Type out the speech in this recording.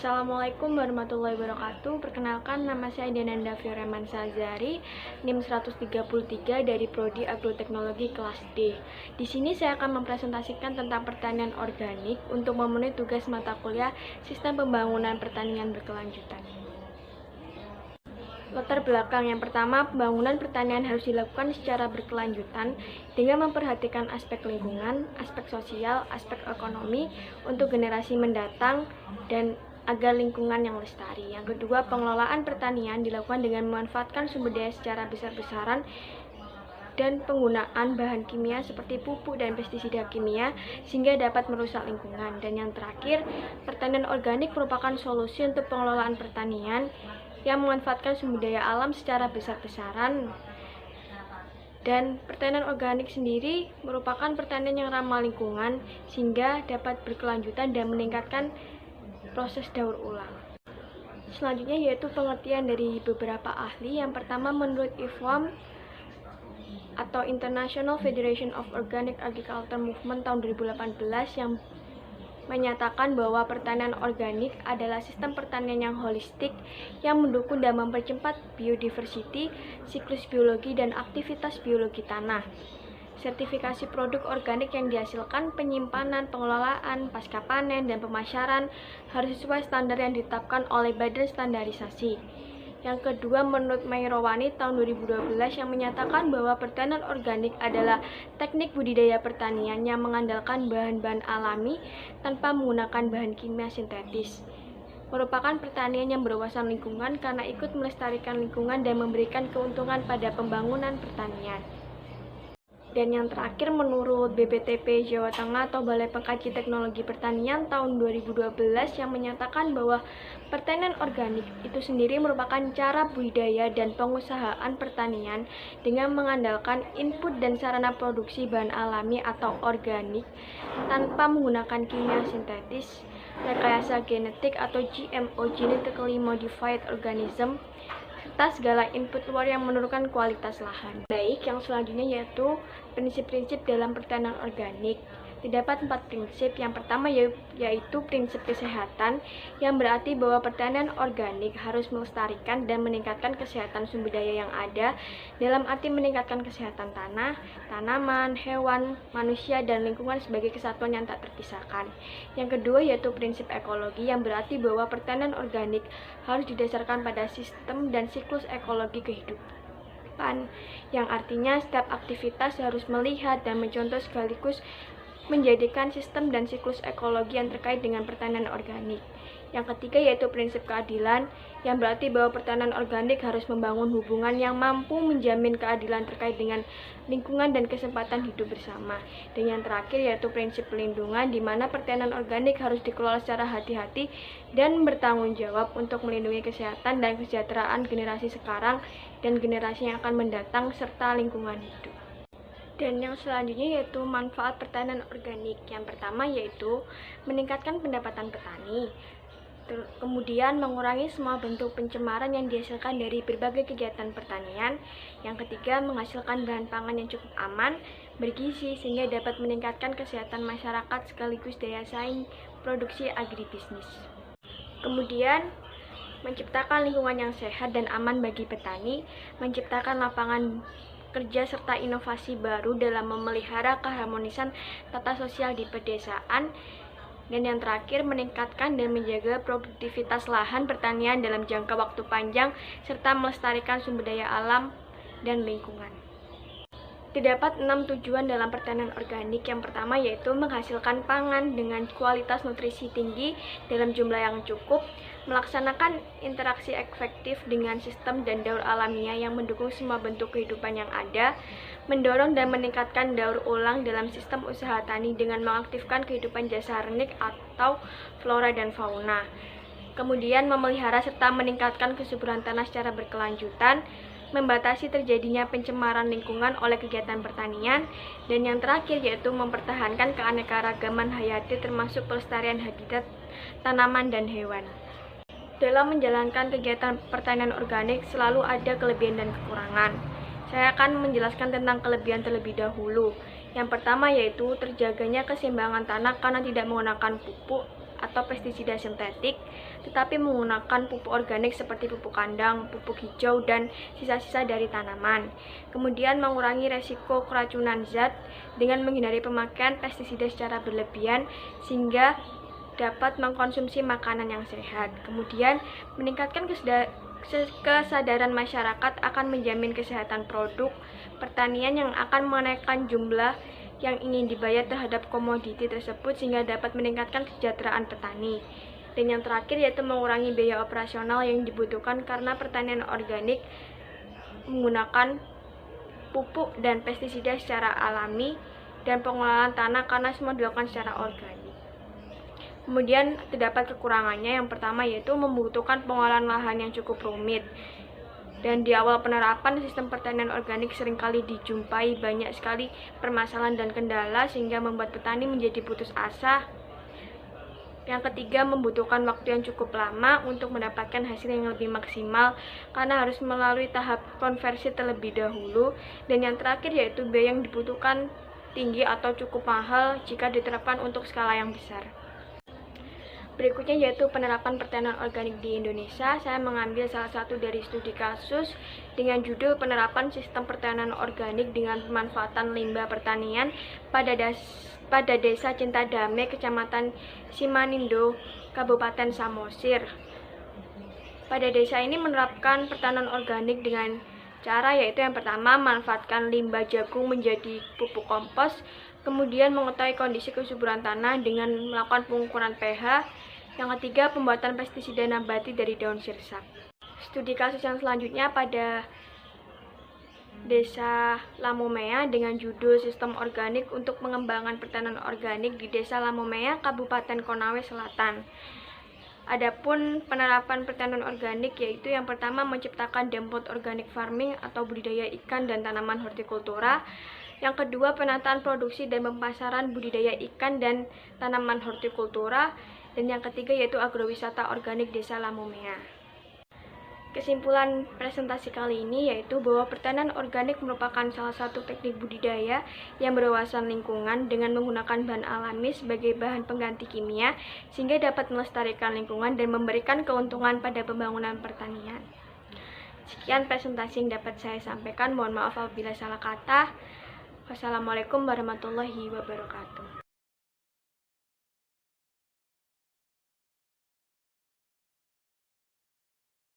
Assalamualaikum warahmatullahi wabarakatuh. Perkenalkan, nama saya Denanda Fioreman Sazari, NIM 133 dari Prodi Agroteknologi kelas D. Di sini saya akan mempresentasikan tentang pertanian organik untuk memenuhi tugas mata kuliah Sistem Pembangunan Pertanian Berkelanjutan. Latar belakang yang pertama, pembangunan pertanian harus dilakukan secara berkelanjutan dengan memperhatikan aspek lingkungan, aspek sosial, aspek ekonomi untuk generasi mendatang dan agar lingkungan yang lestari. Yang kedua, pengelolaan pertanian dilakukan dengan memanfaatkan sumber daya secara besar-besaran dan penggunaan bahan kimia seperti pupuk dan pestisida kimia sehingga dapat merusak lingkungan. Dan yang terakhir, pertanian organik merupakan solusi untuk pengelolaan pertanian yang memanfaatkan sumber daya alam secara besar-besaran. Dan pertanian organik sendiri merupakan pertanian yang ramah lingkungan sehingga dapat berkelanjutan dan meningkatkan proses daur ulang. Selanjutnya yaitu pengertian dari beberapa ahli. Yang pertama, menurut IFOAM atau International Federation of Organic Agriculture Movement tahun 2018 yang menyatakan bahwa pertanian organik adalah sistem pertanian yang holistik yang mendukung dan mempercepat biodiversity, siklus biologi, dan aktivitas biologi tanah. Sertifikasi produk organik yang dihasilkan, penyimpanan, pengelolaan, pasca panen, dan pemasaran harus sesuai standar yang ditetapkan oleh Badan Standarisasi. Yang kedua, menurut Mayrovani tahun 2012 yang menyatakan bahwa pertanian organik adalah teknik budidaya pertanian yang mengandalkan bahan-bahan alami tanpa menggunakan bahan kimia sintetis. Merupakan pertanian yang berwawasan lingkungan karena ikut melestarikan lingkungan dan memberikan keuntungan pada pembangunan pertanian. Dan yang terakhir, menurut BPTP Jawa Tengah atau Balai Pengkaji Teknologi Pertanian tahun 2012 yang menyatakan bahwa pertanian organik itu sendiri merupakan cara budidaya dan pengusahaan pertanian dengan mengandalkan input dan sarana produksi bahan alami atau organik tanpa menggunakan kimia sintetis, rekayasa genetik atau GMO (Genetically Modified Organism), serta segala input luar yang menurunkan kualitas lahan. Baik, yang selanjutnya yaitu prinsip-prinsip dalam pertanian organik. Terdapat 4 prinsip. Yang pertama yaitu prinsip kesehatan, yang berarti bahwa pertanian organik harus melestarikan dan meningkatkan kesehatan sumber daya yang ada, dalam arti meningkatkan kesehatan tanah, tanaman, hewan, manusia, dan lingkungan sebagai kesatuan yang tak terpisahkan. Yang kedua yaitu prinsip ekologi, yang berarti bahwa pertanian organik harus didasarkan pada sistem dan siklus ekologi kehidupan, yang artinya setiap aktivitas harus melihat dan mencontoh sekaligus menjadikan sistem dan siklus ekologi yang terkait dengan pertanian organik. Yang ketiga yaitu prinsip keadilan, yang berarti bahwa pertanian organik harus membangun hubungan yang mampu menjamin keadilan terkait dengan lingkungan dan kesempatan hidup bersama. Dan yang terakhir yaitu prinsip pelindungan, di mana pertanian organik harus dikelola secara hati-hati dan bertanggung jawab untuk melindungi kesehatan dan kesejahteraan generasi sekarang dan generasi yang akan mendatang serta lingkungan hidup. Dan yang selanjutnya yaitu manfaat pertanian organik. Yang pertama yaitu meningkatkan pendapatan petani, kemudian mengurangi semua bentuk pencemaran yang dihasilkan dari berbagai kegiatan pertanian. Yang ketiga, menghasilkan bahan pangan yang cukup aman, bergizi, sehingga dapat meningkatkan kesehatan masyarakat sekaligus daya saing produksi agribisnis. Kemudian, menciptakan lingkungan yang sehat dan aman bagi petani, menciptakan lapangan kerja serta inovasi baru dalam memelihara keharmonisan tata sosial di pedesaan. Dan yang terakhir, meningkatkan dan menjaga produktivitas lahan pertanian dalam jangka waktu panjang serta melestarikan sumber daya alam dan lingkungan. Terdapat 6 tujuan dalam pertanian organik. Yang pertama yaitu menghasilkan pangan dengan kualitas nutrisi tinggi dalam jumlah yang cukup, melaksanakan interaksi efektif dengan sistem dan daur alamiah yang mendukung semua bentuk kehidupan yang ada, mendorong dan meningkatkan daur ulang dalam sistem usaha tani dengan mengaktifkan kehidupan dasarnik atau flora dan fauna. Kemudian memelihara serta meningkatkan kesuburan tanah secara berkelanjutan, membatasi terjadinya pencemaran lingkungan oleh kegiatan pertanian, dan yang terakhir yaitu mempertahankan keanekaragaman hayati termasuk pelestarian habitat tanaman dan hewan. Dalam menjalankan kegiatan pertanian organik selalu ada kelebihan dan kekurangan. Saya akan menjelaskan tentang kelebihan terlebih dahulu. Yang pertama yaitu terjaganya keseimbangan tanah karena tidak menggunakan pupuk atau pestisida sintetik. tetapi menggunakan pupuk organik seperti pupuk kandang, pupuk hijau, dan sisa-sisa dari tanaman. Kemudian mengurangi resiko keracunan zat dengan menghindari pemakaian pestisida secara berlebihan sehingga dapat mengkonsumsi makanan yang sehat. Kemudian meningkatkan kesadaran masyarakat akan menjamin kesehatan produk pertanian yang akan menaikkan jumlah yang ingin dibayar terhadap komoditi tersebut sehingga dapat meningkatkan kesejahteraan petani. Dan yang terakhir yaitu mengurangi biaya operasional yang dibutuhkan karena pertanian organik menggunakan pupuk dan pestisida secara alami dan pengelolaan tanah karena semua dilakukan secara organik. Kemudian terdapat kekurangannya, yang pertama yaitu membutuhkan pengolahan lahan yang cukup rumit. Dan di awal penerapan sistem pertanian organik seringkali dijumpai banyak sekali permasalahan dan kendala sehingga membuat petani menjadi putus asa. Yang ketiga, membutuhkan waktu yang cukup lama untuk mendapatkan hasil yang lebih maksimal karena harus melalui tahap konversi terlebih dahulu. Dan yang terakhir yaitu biaya yang dibutuhkan tinggi atau cukup mahal jika diterapkan untuk skala yang besar. Berikutnya yaitu penerapan pertanian organik di Indonesia. Saya mengambil salah satu dari studi kasus dengan judul penerapan sistem pertanian organik dengan pemanfaatan limbah pertanian pada desa Cinta Damai, Kecamatan Simanindo, Kabupaten Samosir. Pada desa ini menerapkan pertanian organik dengan cara yaitu yang pertama manfaatkan limbah jagung menjadi pupuk kompos, kemudian mengetahui kondisi kesuburan tanah dengan melakukan pengukuran pH. Yang ketiga, pembuatan pestisida nabati dari daun sirsak. Studi kasus yang selanjutnya pada Desa Lamomea dengan judul Sistem Organik untuk Mengembangkan Pertanian Organik di Desa Lamomea, Kabupaten Konawe Selatan. Adapun penerapan pertanian organik yaitu yang pertama menciptakan dempot organic farming atau budidaya ikan dan tanaman hortikultura. Yang kedua, penataan produksi dan pemasaran budidaya ikan dan tanaman hortikultura. Dan yang ketiga yaitu agrowisata organik Desa Lamomea. Kesimpulan presentasi kali ini yaitu bahwa pertanian organik merupakan salah satu teknik budidaya yang berwawasan lingkungan dengan menggunakan bahan alami sebagai bahan pengganti kimia sehingga dapat melestarikan lingkungan dan memberikan keuntungan pada pembangunan pertanian. Sekian presentasi yang dapat saya sampaikan. Mohon maaf apabila salah kata. Wassalamualaikum warahmatullahi wabarakatuh.